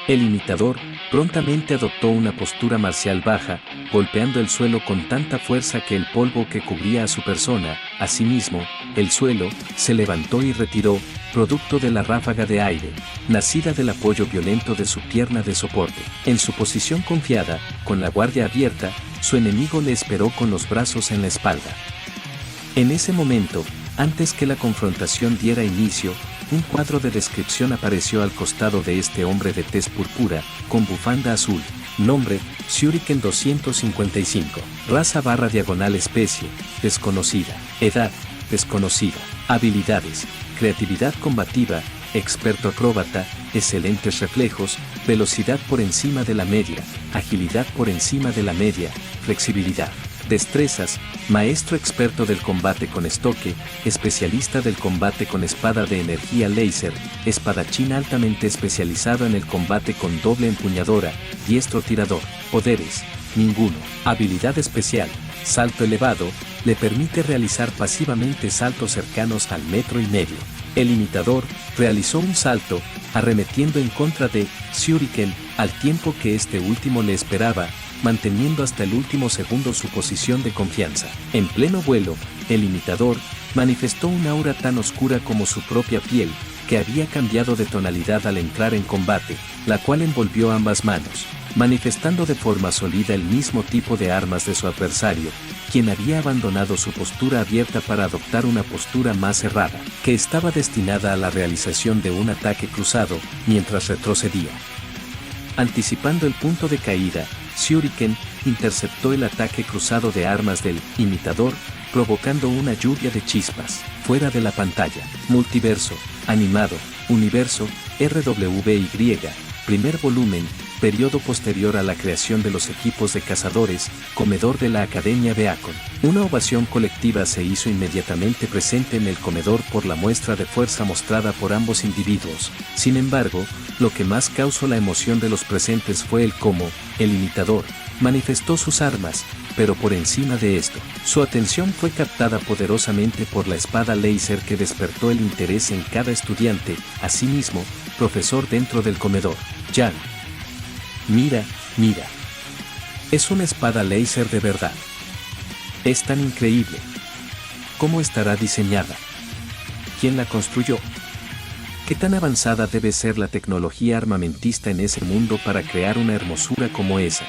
El imitador prontamente adoptó una postura marcial baja, golpeando el suelo con tanta fuerza que el polvo que cubría a su persona, asimismo, el suelo, se levantó y retiró, producto de la ráfaga de aire, nacida del apoyo violento de su pierna de soporte. En su posición confiada, con la guardia abierta, su enemigo le esperó con los brazos en la espalda. En ese momento, antes que la confrontación diera inicio, un cuadro de descripción apareció al costado de este hombre de tez púrpura, con bufanda azul. Nombre: Shuriken 255. Raza /diagonal especie: desconocida. Edad: desconocida. Habilidades: creatividad combativa, experto acróbata, excelentes reflejos, velocidad por encima de la media, agilidad por encima de la media, flexibilidad. Destrezas: maestro experto del combate con estoque, especialista del combate con espada de energía láser, espadachín altamente especializado en el combate con doble empuñadura, diestro tirador. Poderes: ninguno. Habilidad especial: salto elevado, le permite realizar pasivamente saltos cercanos al 1,5 metros. El imitador realizó un salto, arremetiendo en contra de Shuriken, al tiempo que este último le esperaba, manteniendo hasta el último segundo su posición de confianza. En pleno vuelo, el imitador manifestó un aura tan oscura como su propia piel, que había cambiado de tonalidad al entrar en combate, la cual envolvió ambas manos, manifestando de forma sólida el mismo tipo de armas de su adversario, quien había abandonado su postura abierta para adoptar una postura más cerrada, que estaba destinada a la realización de un ataque cruzado, mientras retrocedía. Anticipando el punto de caída, Shuriken interceptó el ataque cruzado de armas del imitador, provocando una lluvia de chispas. Fuera de la pantalla. Multiverso, animado, universo, RWBY, primer volumen, periodo posterior a la creación de los equipos de cazadores, comedor de la Academia Beacon. Una ovación colectiva se hizo inmediatamente presente en el comedor por la muestra de fuerza mostrada por ambos individuos. Sin embargo, lo que más causó la emoción de los presentes fue el cómo el imitador manifestó sus armas, pero por encima de esto, su atención fue captada poderosamente por la espada láser que despertó el interés en cada estudiante, asimismo, profesor dentro del comedor. Jan. Mira, mira. Es una espada láser de verdad. Es tan increíble. ¿Cómo estará diseñada? ¿Quién la construyó? ¿Qué tan avanzada debe ser la tecnología armamentista en ese mundo para crear una hermosura como esa?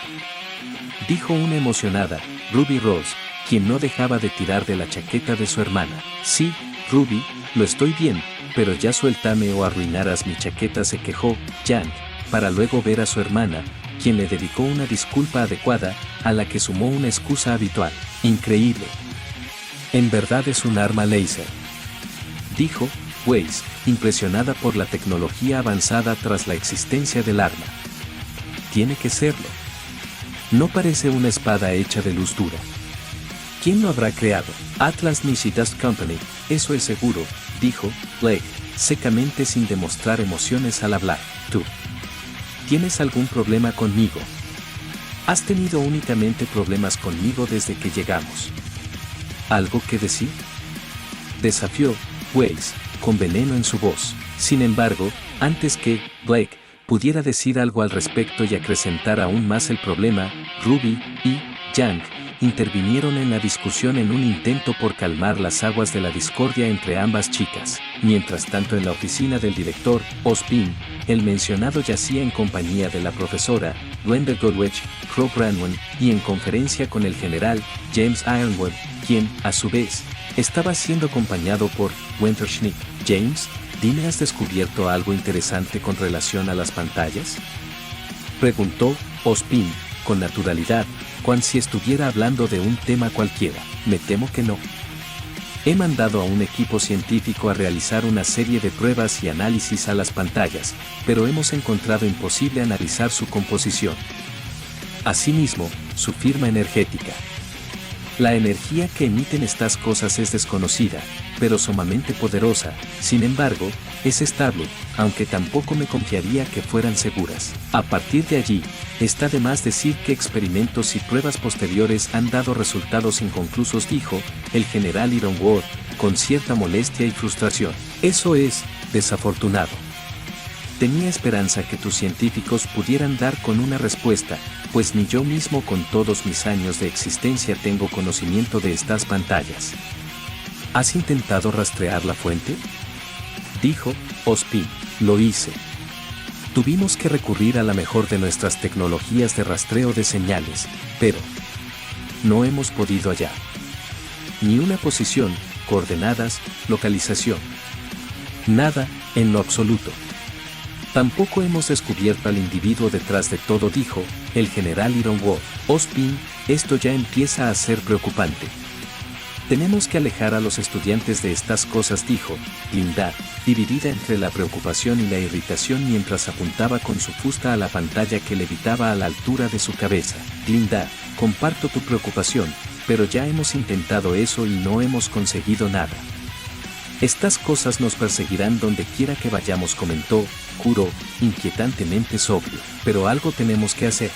Dijo una emocionada, Ruby Rose, quien no dejaba de tirar de la chaqueta de su hermana. Sí, Ruby, lo estoy bien, pero ya suéltame o arruinarás mi chaqueta, se quejó Jan, para luego ver a su hermana, quien le dedicó una disculpa adecuada, a la que sumó una excusa habitual. Increíble. En verdad es un arma láser, dijo Weiss, impresionada por la tecnología avanzada tras la existencia del arma. Tiene que serlo. No parece una espada hecha de luz dura. ¿Quién lo habrá creado? Atlas Nishi Dust Company, eso es seguro, dijo Blake, secamente sin demostrar emociones al hablar. ¿Tú tienes algún problema conmigo? Has tenido únicamente problemas conmigo desde que llegamos. ¿Algo que decir?, desafió Weiss, con veneno en su voz. Sin embargo, antes que Blake pudiera decir algo al respecto y acrecentar aún más el problema, Ruby y Yang intervinieron en la discusión en un intento por calmar las aguas de la discordia entre ambas chicas. Mientras tanto, en la oficina del director, Ozpin, el mencionado yacía en compañía de la profesora, Wendell Goodwich, Crow Branwen, y en conferencia con el general, James Ironwood, quien, a su vez, estaba siendo acompañado por Winter Schnick. James, dime, ¿has descubierto algo interesante con relación a las pantallas?, preguntó Ozpin, con naturalidad, cual si estuviera hablando de un tema cualquiera. Me temo que no. He mandado a un equipo científico a realizar una serie de pruebas y análisis a las pantallas, pero hemos encontrado imposible analizar su composición. Asimismo, su firma energética. La energía que emiten estas cosas es desconocida, pero sumamente poderosa. Sin embargo, es estable, aunque tampoco me confiaría que fueran seguras. A partir de allí, está de más decir que experimentos y pruebas posteriores han dado resultados inconclusos, dijo el general Ironwood, con cierta molestia y frustración. Eso es desafortunado. Tenía esperanza que tus científicos pudieran dar con una respuesta, pues ni yo mismo con todos mis años de existencia tengo conocimiento de estas pantallas. ¿Has intentado rastrear la fuente?, dijo Ozpin. Lo hice. Tuvimos que recurrir a la mejor de nuestras tecnologías de rastreo de señales, pero no hemos podido hallar ni una posición, coordenadas, localización. Nada, en lo absoluto. Tampoco hemos descubierto al individuo detrás de todo, dijo el general Ironwood. Ozpin, esto ya empieza a ser preocupante. Tenemos que alejar a los estudiantes de estas cosas, dijo Glinda, dividida entre la preocupación y la irritación mientras apuntaba con su fusta a la pantalla que levitaba a la altura de su cabeza. Glinda, comparto tu preocupación, pero ya hemos intentado eso y no hemos conseguido nada. Estas cosas nos perseguirán donde quiera que vayamos, comentó Kuro, inquietantemente sobrio. Pero algo tenemos que hacer.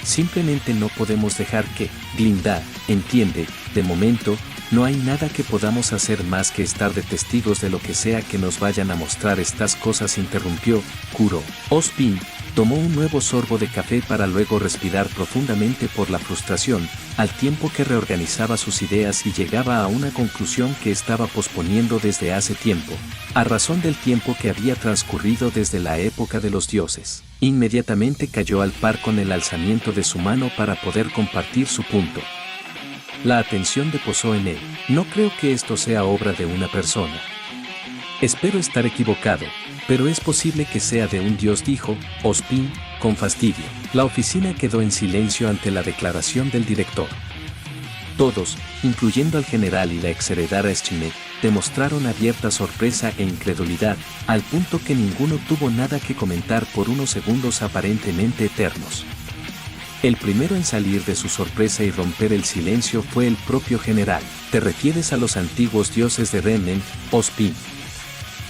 Simplemente no podemos dejar que, Glinda, entiende, de momento, no hay nada que podamos hacer más que estar de testigos de lo que sea que nos vayan a mostrar estas cosas, interrumpió Kuro. Ozpin tomó un nuevo sorbo de café para luego respirar profundamente por la frustración, al tiempo que reorganizaba sus ideas y llegaba a una conclusión que estaba posponiendo desde hace tiempo, a razón del tiempo que había transcurrido desde la época de los dioses. Inmediatamente cayó al par con el alzamiento de su mano para poder compartir su punto. La atención deposó en él. No creo que esto sea obra de una persona. Espero estar equivocado, pero es posible que sea de un dios, dijo Ozpin, con fastidio. La oficina quedó en silencio ante la declaración del director. Todos, incluyendo al general y la exheredera Schmidt, demostraron abierta sorpresa e incredulidad, al punto que ninguno tuvo nada que comentar por unos segundos aparentemente eternos. El primero en salir de su sorpresa y romper el silencio fue el propio general. ¿Te refieres a los antiguos dioses de Remnant, Ozpin?,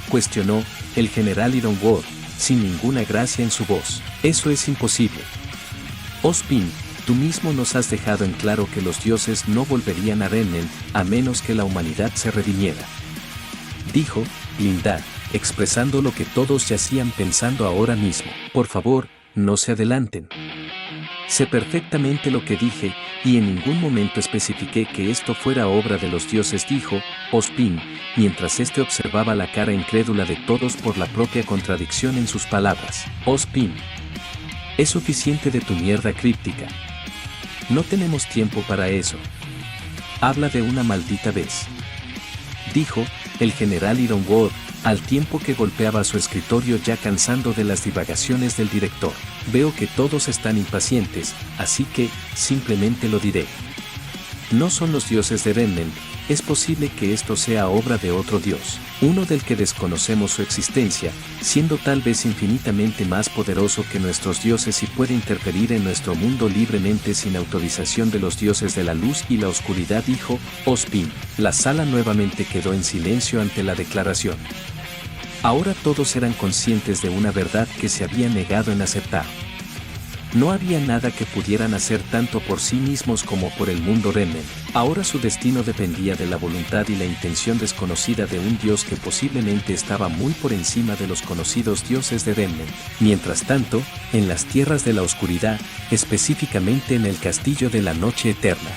cuestionó el general Ironwood, sin ninguna gracia en su voz. Eso es imposible. Ozpin, tú mismo nos has dejado en claro que los dioses no volverían a Remnant a menos que la humanidad se redimiera, dijo Glinda, expresando lo que todos yacían pensando ahora mismo. Por favor, no se adelanten. Sé perfectamente lo que dije, y en ningún momento especifiqué que esto fuera obra de los dioses, dijo Ozpin, mientras este observaba la cara incrédula de todos por la propia contradicción en sus palabras. Ozpin, es suficiente de tu mierda críptica. No tenemos tiempo para eso. Habla de una maldita vez, dijo el general Ironwood, al tiempo que golpeaba su escritorio ya cansando de las divagaciones del director. Veo que todos están impacientes, así que, simplemente lo diré. No son los dioses de Remnant, es posible que esto sea obra de otro dios, uno del que desconocemos su existencia, siendo tal vez infinitamente más poderoso que nuestros dioses y puede interferir en nuestro mundo libremente sin autorización de los dioses de la luz y la oscuridad, dijo Ozpin. La sala nuevamente quedó en silencio ante la declaración. Ahora todos eran conscientes de una verdad que se habían negado en aceptar. No había nada que pudieran hacer tanto por sí mismos como por el mundo Remnant. Ahora su destino dependía de la voluntad y la intención desconocida de un dios que posiblemente estaba muy por encima de los conocidos dioses de Remnant. Mientras tanto, en las tierras de la oscuridad, específicamente en el castillo de la noche eterna,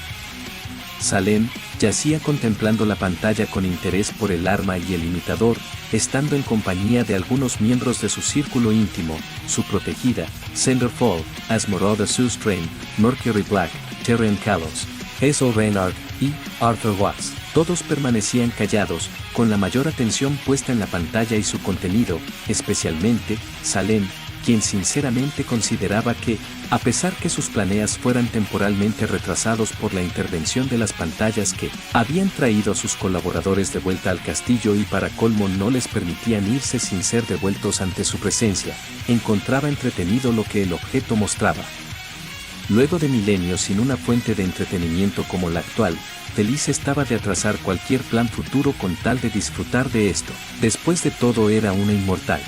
Salem yacía contemplando la pantalla con interés por el arma y el imitador, estando en compañía de algunos miembros de su círculo íntimo, su protegida, Cinderfall, Asmoroda Sustrain, Mercury Black, Terran Kalos, Hazel Reynard y Arthur Watts. Todos permanecían callados, con la mayor atención puesta en la pantalla y su contenido, especialmente Salem, quien sinceramente consideraba que, a pesar que sus planeas fueran temporalmente retrasados por la intervención de las pantallas que habían traído a sus colaboradores de vuelta al castillo y para colmo no les permitían irse sin ser devueltos ante su presencia, encontraba entretenido lo que el objeto mostraba. Luego de milenios sin una fuente de entretenimiento como la actual, feliz estaba de atrasar cualquier plan futuro con tal de disfrutar de esto. Después de todo era una inmortal.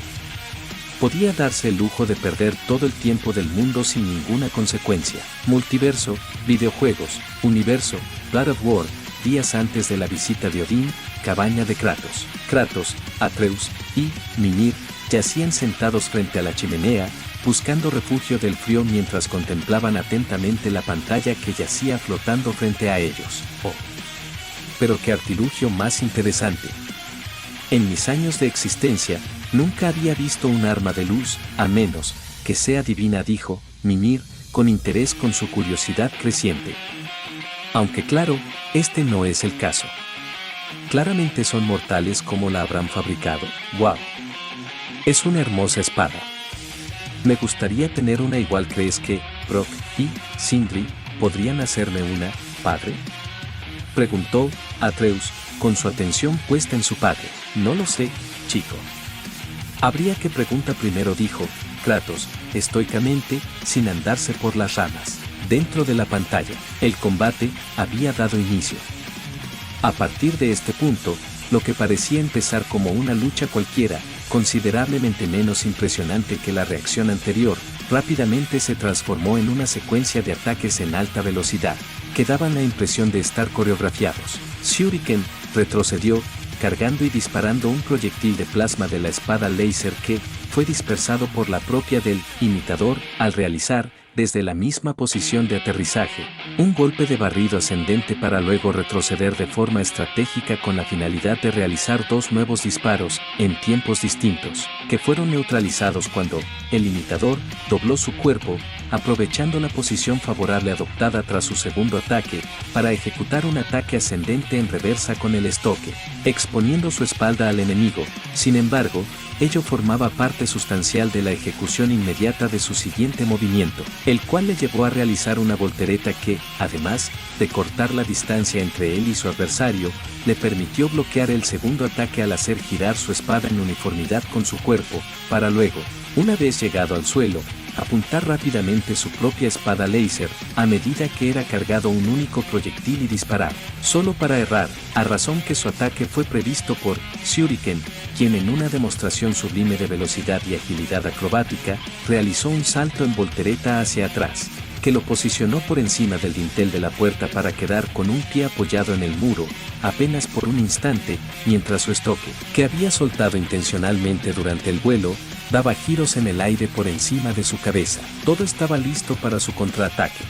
Podía darse el lujo de perder todo el tiempo del mundo sin ninguna consecuencia. Multiverso, videojuegos, universo, God of War, días antes de la visita de Odín, cabaña de Kratos. Kratos, Atreus y Mimir yacían sentados frente a la chimenea, buscando refugio del frío mientras contemplaban atentamente la pantalla que yacía flotando frente a ellos. Oh. Pero qué artilugio más interesante. En mis años de existencia, nunca había visto un arma de luz, a menos que sea divina, dijo Mimir, con interés con su curiosidad creciente. Aunque claro, este no es el caso. Claramente son mortales como la habrán fabricado. ¡Wow! Es una hermosa espada. Me gustaría tener una igual. ¿Crees que Brok y Sindri podrían hacerme una, padre?, preguntó Atreus, con su atención puesta en su padre. No lo sé, chico. Habría que preguntar primero, dijo Kratos, estoicamente, sin andarse por las ramas. Dentro de la pantalla, el combate había dado inicio. A partir de este punto, lo que parecía empezar como una lucha cualquiera, considerablemente menos impresionante que la reacción anterior, rápidamente se transformó en una secuencia de ataques en alta velocidad, que daban la impresión de estar coreografiados. Shuriken retrocedió, cargando y disparando un proyectil de plasma de la espada láser que fue dispersado por la propia del imitador al realizar, desde la misma posición de aterrizaje, un golpe de barrido ascendente para luego retroceder de forma estratégica con la finalidad de realizar dos nuevos disparos, en tiempos distintos, que fueron neutralizados cuando el imitador dobló su cuerpo, aprovechando la posición favorable adoptada tras su segundo ataque, para ejecutar un ataque ascendente en reversa con el estoque, exponiendo su espalda al enemigo. Sin embargo, ello formaba parte sustancial de la ejecución inmediata de su siguiente movimiento, el cual le llevó a realizar una voltereta que, además de cortar la distancia entre él y su adversario, le permitió bloquear el segundo ataque al hacer girar su espada en uniformidad con su cuerpo, para luego, una vez llegado al suelo, apuntar rápidamente su propia espada láser, a medida que era cargado un único proyectil y disparar, solo para errar, a razón que su ataque fue previsto por Shuriken, quien en una demostración sublime de velocidad y agilidad acrobática, realizó un salto en voltereta hacia atrás, que lo posicionó por encima del dintel de la puerta para quedar con un pie apoyado en el muro, apenas por un instante, mientras su estoque, que había soltado intencionalmente durante el vuelo, daba giros en el aire por encima de su cabeza. Todo estaba listo para su contraataque.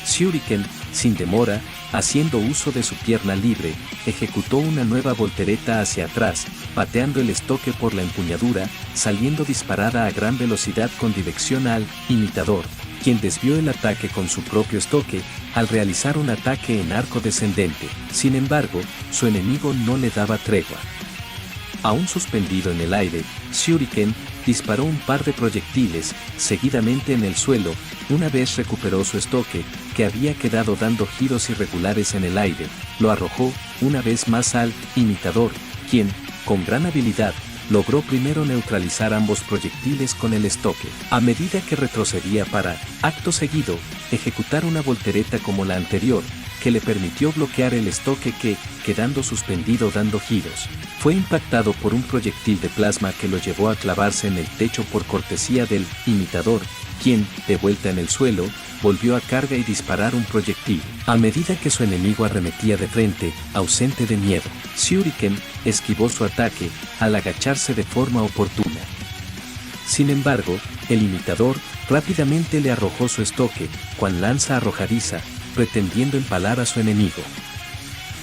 Shuriken, sin demora, haciendo uso de su pierna libre, ejecutó una nueva voltereta hacia atrás, pateando el estoque por la empuñadura, saliendo disparada a gran velocidad con dirección al imitador, quien desvió el ataque con su propio estoque, al realizar un ataque en arco descendente. Sin embargo, su enemigo no le daba tregua. Aún suspendido en el aire, Shuriken disparó un par de proyectiles, seguidamente en el suelo. Una vez recuperó su estoque, que había quedado dando giros irregulares en el aire, lo arrojó una vez más al imitador, quien, con gran habilidad, logró primero neutralizar ambos proyectiles con el estoque, a medida que retrocedía para, acto seguido, ejecutar una voltereta como la anterior, que le permitió bloquear el estoque que, quedando suspendido dando giros, fue impactado por un proyectil de plasma que lo llevó a clavarse en el techo por cortesía del imitador, quien, de vuelta en el suelo, volvió a carga y disparar un proyectil, a medida que su enemigo arremetía de frente, ausente de miedo. Shuriken esquivó su ataque, al agacharse de forma oportuna. Sin embargo, el imitador rápidamente le arrojó su estoque, cual lanza arrojadiza, pretendiendo empalar a su enemigo.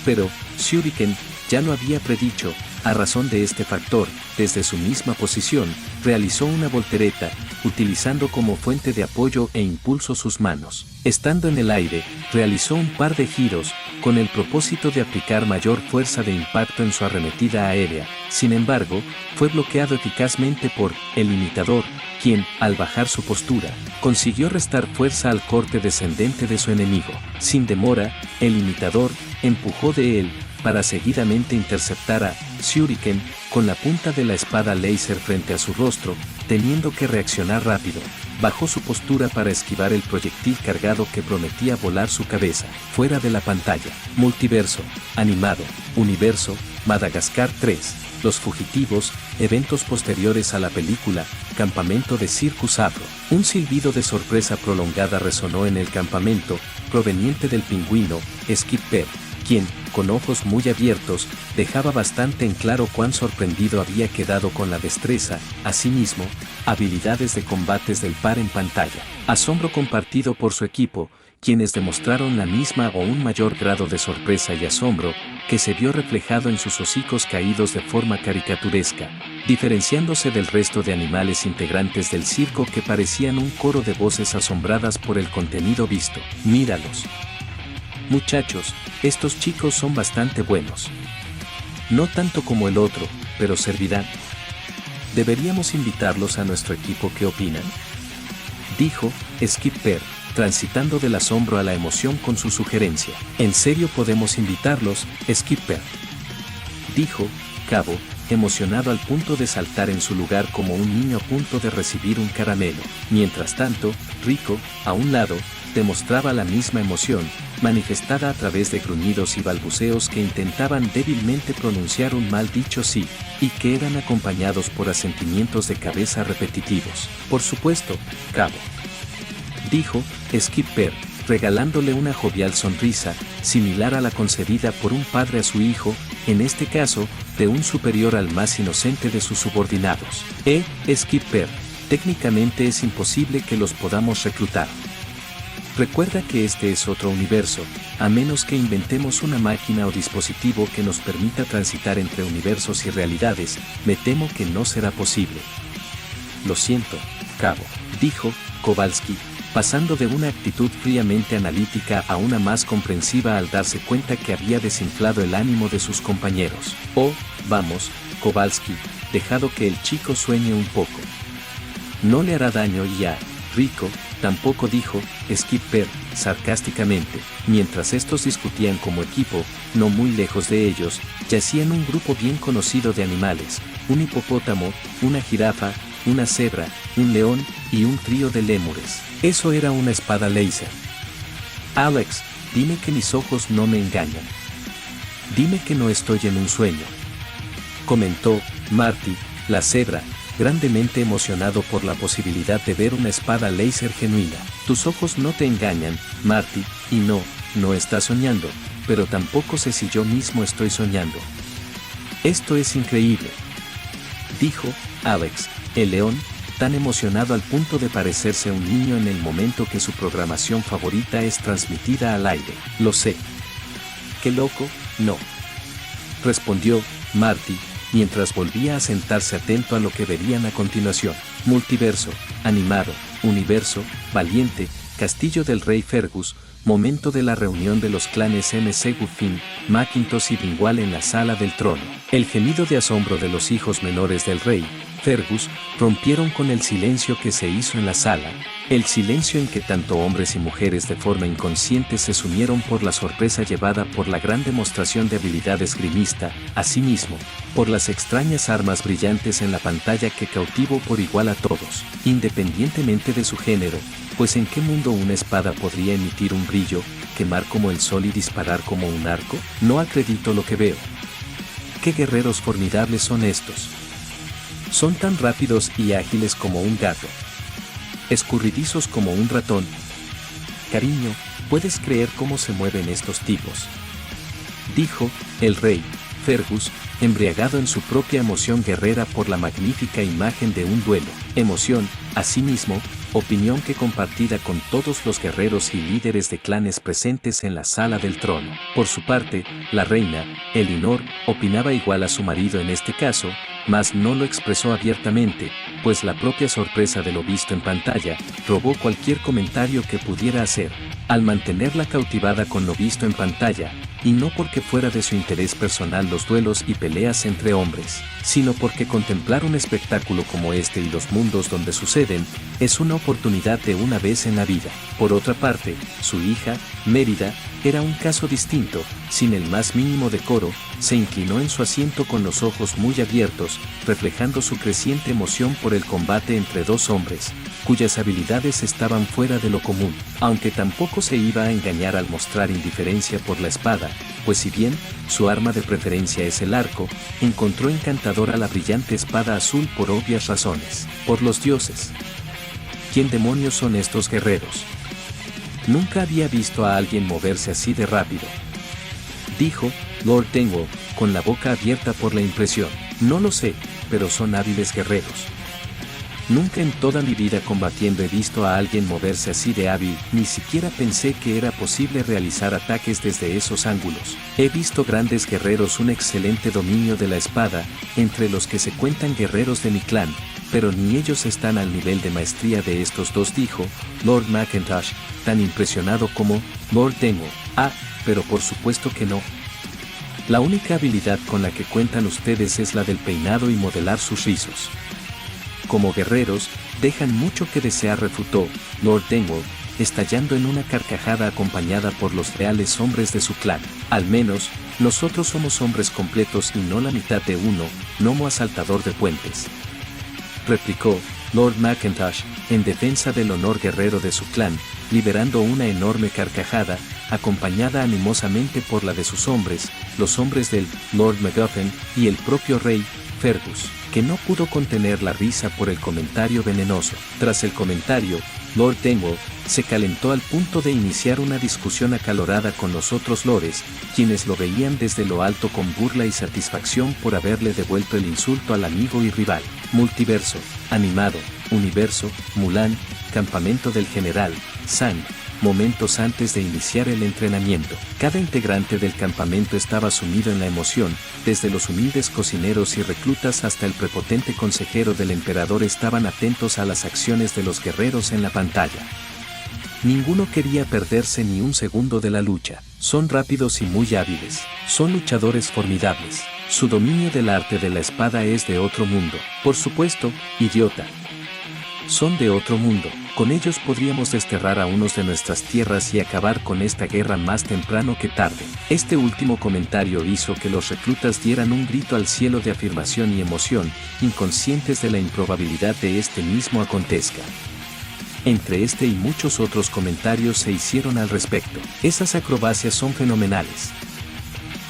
Pero, Shuriken ya lo había predicho, a razón de este factor, desde su misma posición, realizó una voltereta, utilizando como fuente de apoyo e impulso sus manos. Estando en el aire, realizó un par de giros, con el propósito de aplicar mayor fuerza de impacto en su arremetida aérea. Sin embargo, fue bloqueado eficazmente por el imitador, quien, al bajar su postura, consiguió restar fuerza al corte descendente de su enemigo. Sin demora, el imitador empujó de él, para seguidamente interceptar a Shuriken con la punta de la espada láser frente a su rostro, teniendo que reaccionar rápido. Bajó su postura para esquivar el proyectil cargado que prometía volar su cabeza, fuera de la pantalla. Multiverso, animado, universo, Madagascar 3, Los fugitivos, eventos posteriores a la película, campamento de Circus Afro. Un silbido de sorpresa prolongada resonó en el campamento, proveniente del pingüino, Skipper, quien, con ojos muy abiertos, dejaba bastante en claro cuán sorprendido había quedado con la destreza, asimismo, habilidades de combates del par en pantalla. Asombro compartido por su equipo, quienes demostraron la misma o un mayor grado de sorpresa y asombro, que se vio reflejado en sus hocicos caídos de forma caricaturesca, diferenciándose del resto de animales integrantes del circo que parecían un coro de voces asombradas por el contenido visto. Míralos. Muchachos, estos chicos son bastante buenos. No tanto como el otro, pero servirán. ¿Deberíamos invitarlos a nuestro equipo? ¿Qué opinan?, dijo Skipper, transitando del asombro a la emoción con su sugerencia. ¿En serio podemos invitarlos, Skipper?, dijo Cabo, emocionado al punto de saltar en su lugar como un niño a punto de recibir un caramelo. Mientras tanto, Rico, a un lado, demostraba la misma emoción, manifestada a través de gruñidos y balbuceos que intentaban débilmente pronunciar un mal dicho sí, y que eran acompañados por asentimientos de cabeza repetitivos. Por supuesto, Cabo, dijo Skipper, regalándole una jovial sonrisa, similar a la concedida por un padre a su hijo, en este caso, de un superior al más inocente de sus subordinados. Skipper, técnicamente es imposible que los podamos reclutar. Recuerda que este es otro universo, a menos que inventemos una máquina o dispositivo que nos permita transitar entre universos y realidades, me temo que no será posible. Lo siento, Cabo, dijo Kowalski, pasando de una actitud fríamente analítica a una más comprensiva al darse cuenta que había desinflado el ánimo de sus compañeros. Oh, vamos, Kowalski, dejado que el chico sueñe un poco. No le hará daño y a Rico tampoco, dijo Skipper, sarcásticamente. Mientras estos discutían como equipo, no muy lejos de ellos, yacían un grupo bien conocido de animales, un hipopótamo, una jirafa, una cebra, un león y un trío de lémures. Eso era una espada láser. Alex, dime que mis ojos no me engañan. Dime que no estoy en un sueño, comentó Marty, la cebra, grandemente emocionado por la posibilidad de ver una espada láser genuina. Tus ojos no te engañan, Marty, y no estás soñando, pero tampoco sé si yo mismo estoy soñando. Esto es increíble, dijo Alex, el león, tan emocionado al punto de parecerse a un niño en el momento que su programación favorita es transmitida al aire. Lo sé. ¿Qué loco? No, respondió Marty, mientras volvía a sentarse atento a lo que verían a continuación. Multiverso, animado, universo, valiente, castillo del rey Fergus, momento de la reunión de los clanes MC Guffin, Macintosh y Dingwall en la sala del trono. El gemido de asombro de los hijos menores del rey, Fergus, rompieron con el silencio que se hizo en la sala, el silencio en que tanto hombres y mujeres de forma inconsciente se sumieron por la sorpresa llevada por la gran demostración de habilidad esgrimista, asimismo, por las extrañas armas brillantes en la pantalla que cautivó por igual a todos, independientemente de su género, pues ¿en qué mundo una espada podría emitir un brillo, quemar como el sol y disparar como un arco? No acredito lo que veo. ¿Qué guerreros formidables son estos? Son tan rápidos y ágiles como un gato, escurridizos como un ratón. Cariño, ¿puedes creer cómo se mueven estos tipos?, dijo el rey Fergus, embriagado en su propia emoción guerrera por la magnífica imagen de un duelo. Emoción, asimismo, opinión que compartida con todos los guerreros y líderes de clanes presentes en la sala del trono. Por su parte, la reina, Elinor, opinaba igual a su marido en este caso, mas no lo expresó abiertamente, pues la propia sorpresa de lo visto en pantalla robó cualquier comentario que pudiera hacer. Al mantenerla cautivada con lo visto en pantalla, y no porque fuera de su interés personal los duelos y peleas entre hombres, sino porque contemplar un espectáculo como este y los mundos donde suceden, es una oportunidad de una vez en la vida. Por otra parte, su hija, Mérida, era un caso distinto. Sin el más mínimo decoro, se inclinó en su asiento con los ojos muy abiertos, reflejando su creciente emoción por el combate entre dos hombres, cuyas habilidades estaban fuera de lo común, aunque tampoco se iba a engañar al mostrar indiferencia por la espada, pues si bien su arma de preferencia es el arco, encontró encantadora la brillante espada azul por obvias razones. Por los dioses, ¿quién demonios son estos guerreros? Nunca había visto a alguien moverse así de rápido, dijo Lord Denwall, con la boca abierta por la impresión. No lo sé, pero son hábiles guerreros. Nunca en toda mi vida combatiendo he visto a alguien moverse así de hábil, ni siquiera pensé que era posible realizar ataques desde esos ángulos. He visto grandes guerreros un excelente dominio de la espada, entre los que se cuentan guerreros de mi clan, pero ni ellos están al nivel de maestría de estos dos, dijo Lord Mackintosh, tan impresionado como Lord Denwall. Ah, pero por supuesto que no. La única habilidad con la que cuentan ustedes es la del peinado y modelar sus rizos. Como guerreros, dejan mucho que desear, refutó Lord Denwall, estallando en una carcajada acompañada por los reales hombres de su clan. Al menos, nosotros somos hombres completos y no la mitad de uno, gnomo asaltador de puentes. Replicó Lord Mackintosh, en defensa del honor guerrero de su clan, liberando una enorme carcajada, acompañada animosamente por la de sus hombres, los hombres del Lord MacGuffin y el propio rey, Fergus, que no pudo contener la risa por el comentario venenoso. Tras el comentario, Lord Denwall se calentó al punto de iniciar una discusión acalorada con los otros lores, quienes lo veían desde lo alto con burla y satisfacción por haberle devuelto el insulto al amigo y rival. Multiverso, animado, universo, Mulan, campamento del general, Sang. Momentos antes de iniciar el entrenamiento, cada integrante del campamento estaba sumido en la emoción, desde los humildes cocineros y reclutas hasta el prepotente consejero del emperador estaban atentos a las acciones de los guerreros en la pantalla. Ninguno quería perderse ni un segundo de la lucha. Son rápidos y muy hábiles, son luchadores formidables. Su dominio del arte de la espada es de otro mundo. Por supuesto, idiota. Son de otro mundo. Con ellos podríamos desterrar a unos de nuestras tierras y acabar con esta guerra más temprano que tarde. Este último comentario hizo que los reclutas dieran un grito al cielo de afirmación y emoción, inconscientes de la improbabilidad de este mismo acontezca. Entre este y muchos otros comentarios se hicieron al respecto. Esas acrobacias son fenomenales.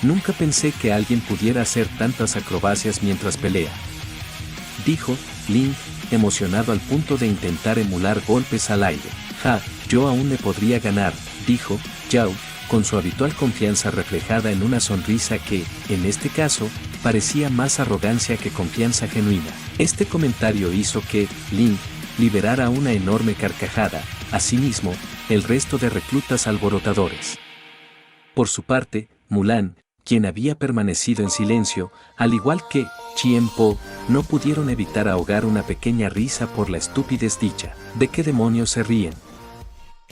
Nunca pensé que alguien pudiera hacer tantas acrobacias mientras pelea, dijo Link, emocionado al punto de intentar emular golpes al aire. Ja, yo aún le podría ganar, dijo Zhao, con su habitual confianza reflejada en una sonrisa que, en este caso, parecía más arrogancia que confianza genuina. Este comentario hizo que Link liberara una enorme carcajada, asimismo, el resto de reclutas alborotadores. Por su parte, Mulan, quien había permanecido en silencio, al igual que Chien Po, no pudieron evitar ahogar una pequeña risa por la estupidez dicha. ¿De qué demonios se ríen?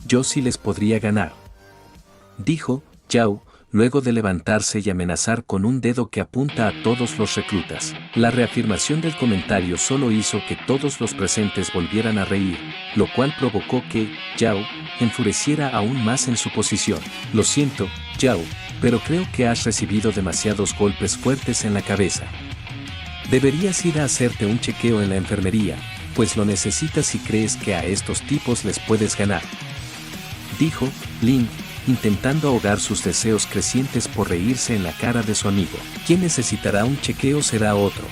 Yo sí les podría ganar, dijo Zhao, luego de levantarse y amenazar con un dedo que apunta a todos los reclutas. La reafirmación del comentario solo hizo que todos los presentes volvieran a reír, lo cual provocó que Zhao enfureciera aún más en su posición. Lo siento, Zhao, pero creo que has recibido demasiados golpes fuertes en la cabeza. Deberías ir a hacerte un chequeo en la enfermería, pues lo necesitas si crees que a estos tipos les puedes ganar, dijo Lin, intentando ahogar sus deseos crecientes por reírse en la cara de su amigo. Quien necesitará un chequeo será otro,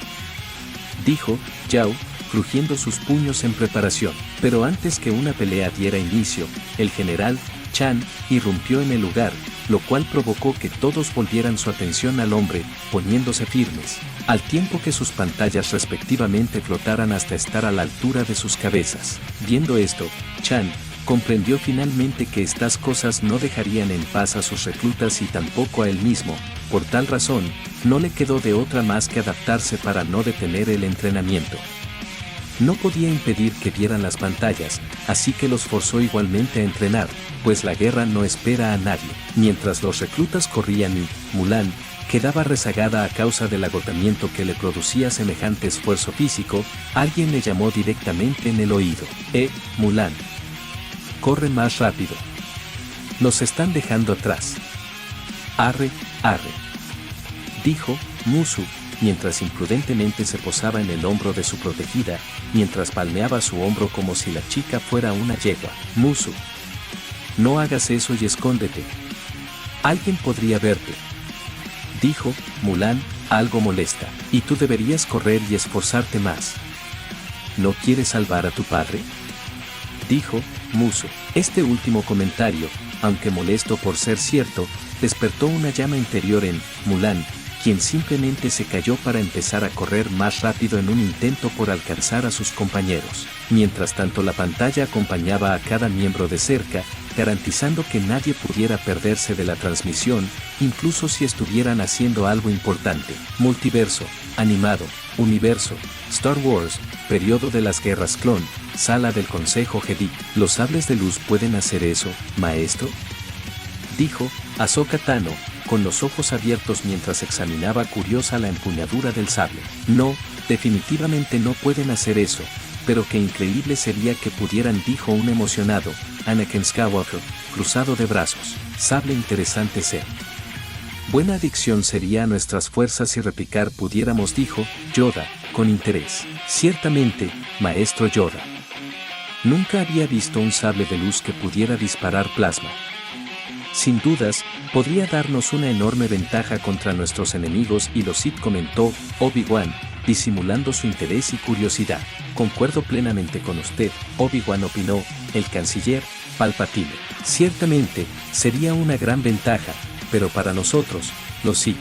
dijo Zhao, crujiendo sus puños en preparación. Pero antes que una pelea diera inicio, el general Chan irrumpió en el lugar, lo cual provocó que todos volvieran su atención al hombre, poniéndose firmes, al tiempo que sus pantallas respectivamente flotaran hasta estar a la altura de sus cabezas. Viendo esto, Chan comprendió finalmente que estas cosas no dejarían en paz a sus reclutas y tampoco a él mismo. Por tal razón, no le quedó de otra más que adaptarse para no detener el entrenamiento. No podía impedir que vieran las pantallas, así que los forzó igualmente a entrenar, pues la guerra no espera a nadie. Mientras los reclutas corrían y Mulan quedaba rezagada a causa del agotamiento que le producía semejante esfuerzo físico, alguien le llamó directamente en el oído. Mulan, corre más rápido. Nos están dejando atrás. Arre, arre, dijo Mushu, mientras imprudentemente se posaba en el hombro de su protegida, mientras palmeaba su hombro como si la chica fuera una yegua. Mushu, no hagas eso y escóndete. Alguien podría verte, dijo Mulan, algo molesta. Y tú deberías correr y esforzarte más. ¿No quieres salvar a tu padre?, dijo Mushu. Este último comentario, aunque molesto por ser cierto, despertó una llama interior en Mulan, quien simplemente se cayó para empezar a correr más rápido en un intento por alcanzar a sus compañeros. Mientras tanto, la pantalla acompañaba a cada miembro de cerca, garantizando que nadie pudiera perderse de la transmisión, incluso si estuvieran haciendo algo importante. Multiverso, animado, universo, Star Wars, periodo de las guerras clon, sala del Consejo Jedi. ¿Los sables de luz pueden hacer eso, maestro?, dijo Ahsoka Tano, con los ojos abiertos mientras examinaba curiosa la empuñadura del sable. No, definitivamente no pueden hacer eso, pero qué increíble sería que pudieran, dijo un emocionado Anakin Skywalker, cruzado de brazos. Sable interesante ser. Buena adicción sería a nuestras fuerzas si replicar pudiéramos, dijo Yoda, con interés. Ciertamente, maestro Yoda. Nunca había visto un sable de luz que pudiera disparar plasma. Sin dudas, podría darnos una enorme ventaja contra nuestros enemigos y los Sith, comentó Obi-Wan, disimulando su interés y curiosidad. Concuerdo plenamente con usted, Obi-Wan, opinó el canciller Palpatine. Ciertamente, sería una gran ventaja, pero para nosotros, los Sith.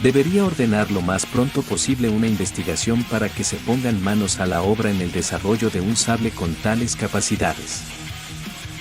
Debería ordenar lo más pronto posible una investigación para que se pongan manos a la obra en el desarrollo de un sable con tales capacidades.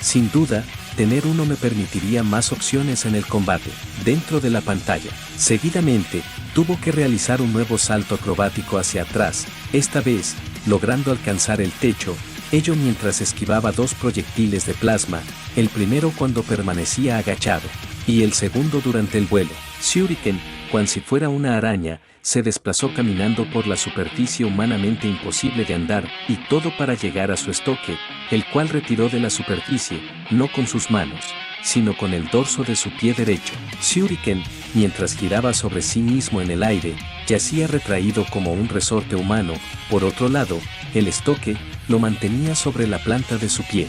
Sin duda, tener uno me permitiría más opciones en el combate. Dentro de la pantalla, seguidamente, tuvo que realizar un nuevo salto acrobático hacia atrás, esta vez, logrando alcanzar el techo, ello mientras esquivaba dos proyectiles de plasma, el primero cuando permanecía agachado, y el segundo durante el vuelo. Shuriken, cual si fuera una araña, se desplazó caminando por la superficie humanamente imposible de andar, y todo para llegar a su estoque, el cual retiró de la superficie, no con sus manos, sino con el dorso de su pie derecho. Shuriken, mientras giraba sobre sí mismo en el aire, yacía retraído como un resorte humano. Por otro lado, el estoque lo mantenía sobre la planta de su pie.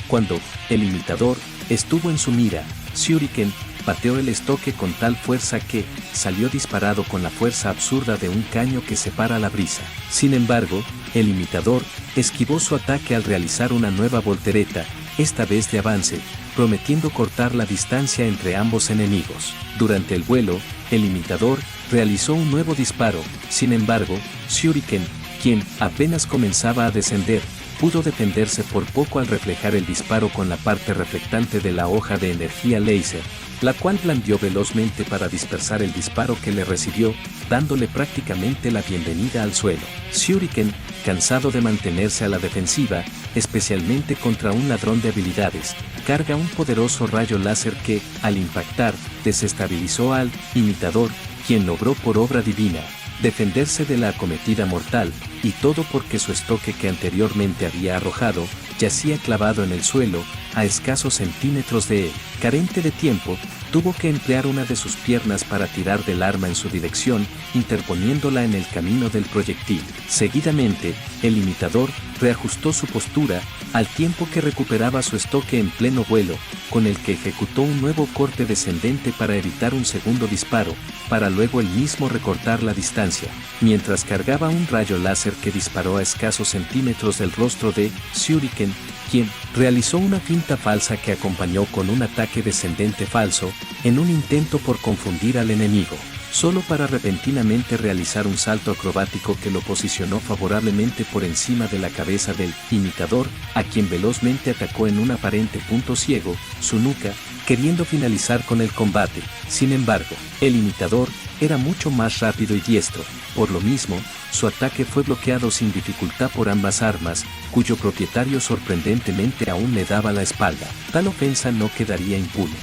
Cuando el imitador estuvo en su mira, Shuriken pateó el estoque con tal fuerza que salió disparado con la fuerza absurda de un caño que separa la brisa. Sin embargo, el imitador esquivó su ataque al realizar una nueva voltereta, esta vez de avance, prometiendo cortar la distancia entre ambos enemigos. Durante el vuelo, el imitador realizó un nuevo disparo. Sin embargo, Shuriken, quien apenas comenzaba a descender, pudo defenderse por poco al reflejar el disparo con la parte reflectante de la hoja de energía láser, la cual blandió velozmente para dispersar el disparo que le recibió, dándole prácticamente la bienvenida al suelo. Shuriken, cansado de mantenerse a la defensiva, especialmente contra un ladrón de habilidades, carga un poderoso rayo láser que, al impactar, desestabilizó al imitador, quien logró por obra divina defenderse de la acometida mortal, y todo porque su estoque que anteriormente había arrojado, yacía clavado en el suelo, a escasos centímetros de él. Carente de tiempo, tuvo que emplear una de sus piernas para tirar del arma en su dirección, interponiéndola en el camino del proyectil. Seguidamente, el imitador reajustó su postura, al tiempo que recuperaba su estoque en pleno vuelo, con el que ejecutó un nuevo corte descendente para evitar un segundo disparo, para luego él mismo recortar la distancia, mientras cargaba un rayo láser que disparó a escasos centímetros del rostro de Shuriken, quien realizó una finta falsa que acompañó con un ataque descendente falso, en un intento por confundir al enemigo, solo para repentinamente realizar un salto acrobático que lo posicionó favorablemente por encima de la cabeza del imitador, a quien velozmente atacó en un aparente punto ciego, su nuca, queriendo finalizar con el combate. Sin embargo, el imitador era mucho más rápido y diestro, por lo mismo, su ataque fue bloqueado sin dificultad por ambas armas, cuyo propietario sorprendentemente aún le daba la espalda. Tal ofensa no quedaría impune.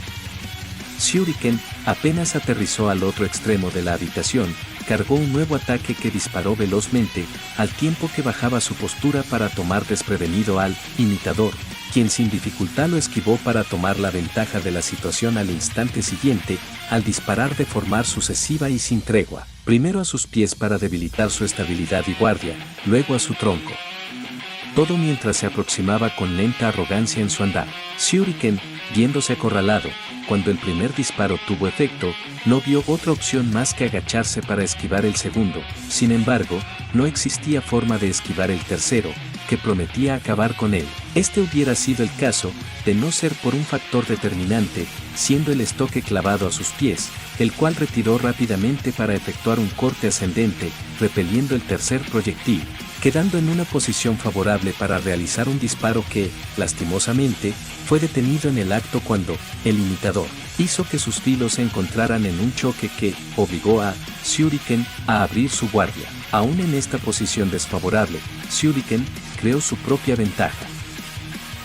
Shuriken apenas aterrizó al otro extremo de la habitación, cargó un nuevo ataque que disparó velozmente, al tiempo que bajaba su postura para tomar desprevenido al imitador, quien sin dificultad lo esquivó para tomar la ventaja de la situación al instante siguiente, al disparar de forma sucesiva y sin tregua, primero a sus pies para debilitar su estabilidad y guardia, luego a su tronco. Todo mientras se aproximaba con lenta arrogancia en su andar. Shuriken, viéndose acorralado, cuando el primer disparo tuvo efecto, no vio otra opción más que agacharse para esquivar el segundo. Sin embargo, no existía forma de esquivar el tercero, que prometía acabar con él. Este hubiera sido el caso, de no ser por un factor determinante, siendo el estoque clavado a sus pies, el cual retiró rápidamente para efectuar un corte ascendente, repeliendo el tercer proyectil, quedando en una posición favorable para realizar un disparo que, lastimosamente, fue detenido en el acto cuando, el imitador, hizo que sus filos se encontraran en un choque que obligó a Shuriken a abrir su guardia. Aún en esta posición desfavorable, Shuriken creó su propia ventaja.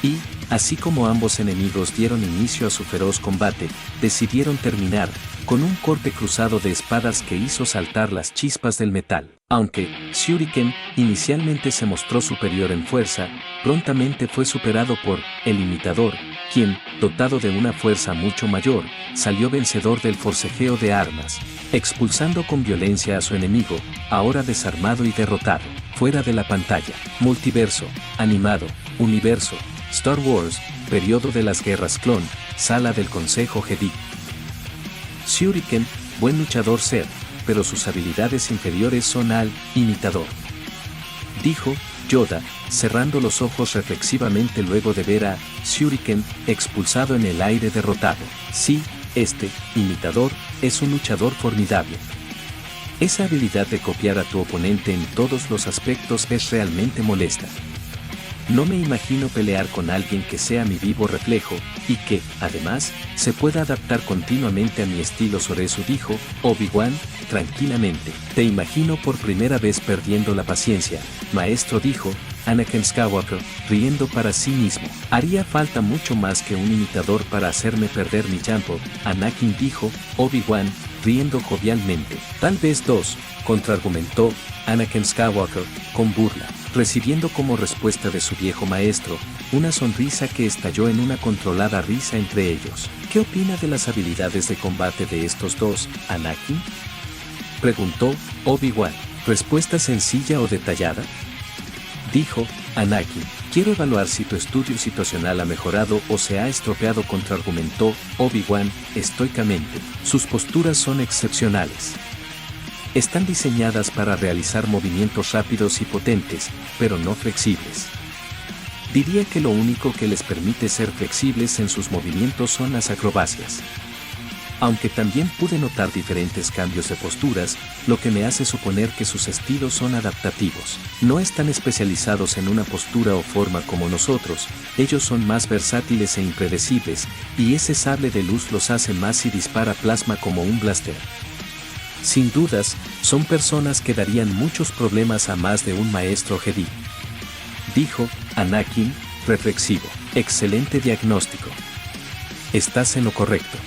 Y, así como ambos enemigos dieron inicio a su feroz combate, decidieron terminar con un corte cruzado de espadas que hizo saltar las chispas del metal. Aunque Shuriken inicialmente se mostró superior en fuerza, prontamente fue superado por el imitador, quien, dotado de una fuerza mucho mayor, salió vencedor del forcejeo de armas, expulsando con violencia a su enemigo, ahora desarmado y derrotado, fuera de la pantalla. Multiverso, animado, universo, Star Wars, periodo de las guerras clon, sala del Consejo Jedi. Shuriken, buen luchador ser, pero sus habilidades inferiores son al imitador, dijo Yoda, cerrando los ojos reflexivamente luego de ver a Shuriken expulsado en el aire derrotado. Sí, este imitador es un luchador formidable. Esa habilidad de copiar a tu oponente en todos los aspectos es realmente molesta. No me imagino pelear con alguien que sea mi vivo reflejo, y que, además, se pueda adaptar continuamente a mi estilo. Soresu dijo Obi-Wan, tranquilamente. Te imagino por primera vez perdiendo la paciencia, maestro, dijo Anakin Skywalker, riendo para sí mismo. Haría falta mucho más que un imitador para hacerme perder mi tiempo, Anakin, dijo Obi-Wan, riendo jovialmente. Tal vez dos, contraargumentó Anakin Skywalker, con burla, recibiendo como respuesta de su viejo maestro, una sonrisa que estalló en una controlada risa entre ellos. ¿Qué opina de las habilidades de combate de estos dos, Anakin?, preguntó Obi-Wan. ¿Respuesta sencilla o detallada?, dijo Anakin. Quiero evaluar si tu estudio situacional ha mejorado o se ha estropeado, contraargumentó Obi-Wan, estoicamente. Sus posturas son excepcionales. Están diseñadas para realizar movimientos rápidos y potentes, pero no flexibles. Diría que lo único que les permite ser flexibles en sus movimientos son las acrobacias. Aunque también pude notar diferentes cambios de posturas, lo que me hace suponer que sus estilos son adaptativos. No están especializados en una postura o forma como nosotros, ellos son más versátiles e impredecibles, y ese sable de luz los hace más y dispara plasma como un blaster. Sin dudas, son personas que darían muchos problemas a más de un maestro Jedi, dijo Anakin, reflexivo. Excelente diagnóstico. Estás en lo correcto.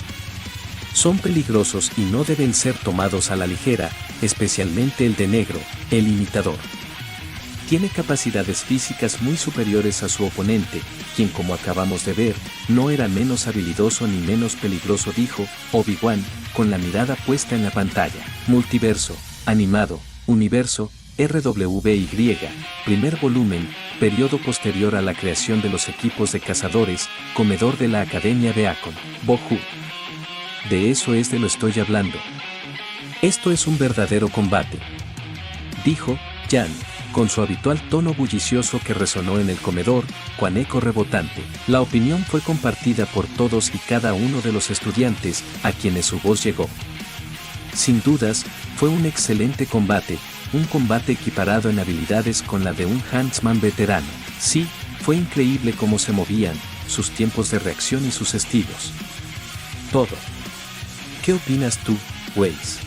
Son peligrosos y no deben ser tomados a la ligera, especialmente el de negro, el imitador. Tiene capacidades físicas muy superiores a su oponente, quien, como acabamos de ver, no era menos habilidoso ni menos peligroso, dijo Obi-Wan, con la mirada puesta en la pantalla. Multiverso, animado, universo, RWBY, primer volumen, periodo posterior a la creación de los equipos de cazadores, comedor de la Academia de Akon, Bohu. De eso es de lo estoy hablando. Esto es un verdadero combate, dijo Jan, con su habitual tono bullicioso que resonó en el comedor, cuan eco rebotante. La opinión fue compartida por todos y cada uno de los estudiantes, a quienes su voz llegó. Sin dudas, fue un excelente combate, un combate equiparado en habilidades con la de un Huntsman veterano. Sí, fue increíble cómo se movían, sus tiempos de reacción y sus estilos. Todo. ¿Qué opinas tú, Weiss?,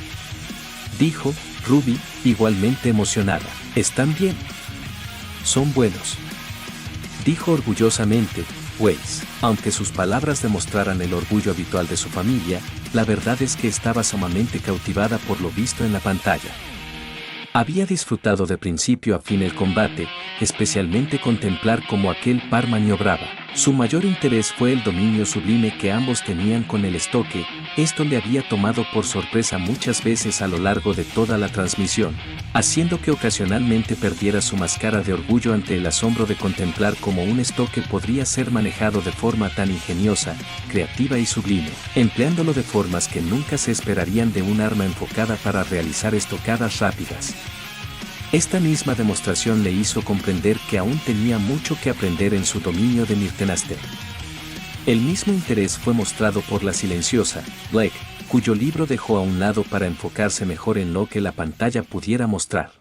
dijo Ruby, igualmente emocionada. ¿Están bien? Son buenos, dijo orgullosamente Weiss. Aunque sus palabras demostraran el orgullo habitual de su familia, la verdad es que estaba sumamente cautivada por lo visto en la pantalla. Había disfrutado de principio a fin el combate, especialmente contemplar cómo aquel par maniobraba. Su mayor interés fue el dominio sublime que ambos tenían con el estoque. Esto le había tomado por sorpresa muchas veces a lo largo de toda la transmisión, haciendo que ocasionalmente perdiera su máscara de orgullo ante el asombro de contemplar cómo un estoque podría ser manejado de forma tan ingeniosa, creativa y sublime, empleándolo de formas que nunca se esperarían de un arma enfocada para realizar estocadas rápidas. Esta misma demostración le hizo comprender que aún tenía mucho que aprender en su dominio de Mirtenaster. El mismo interés fue mostrado por la silenciosa, Blake, cuyo libro dejó a un lado para enfocarse mejor en lo que la pantalla pudiera mostrar.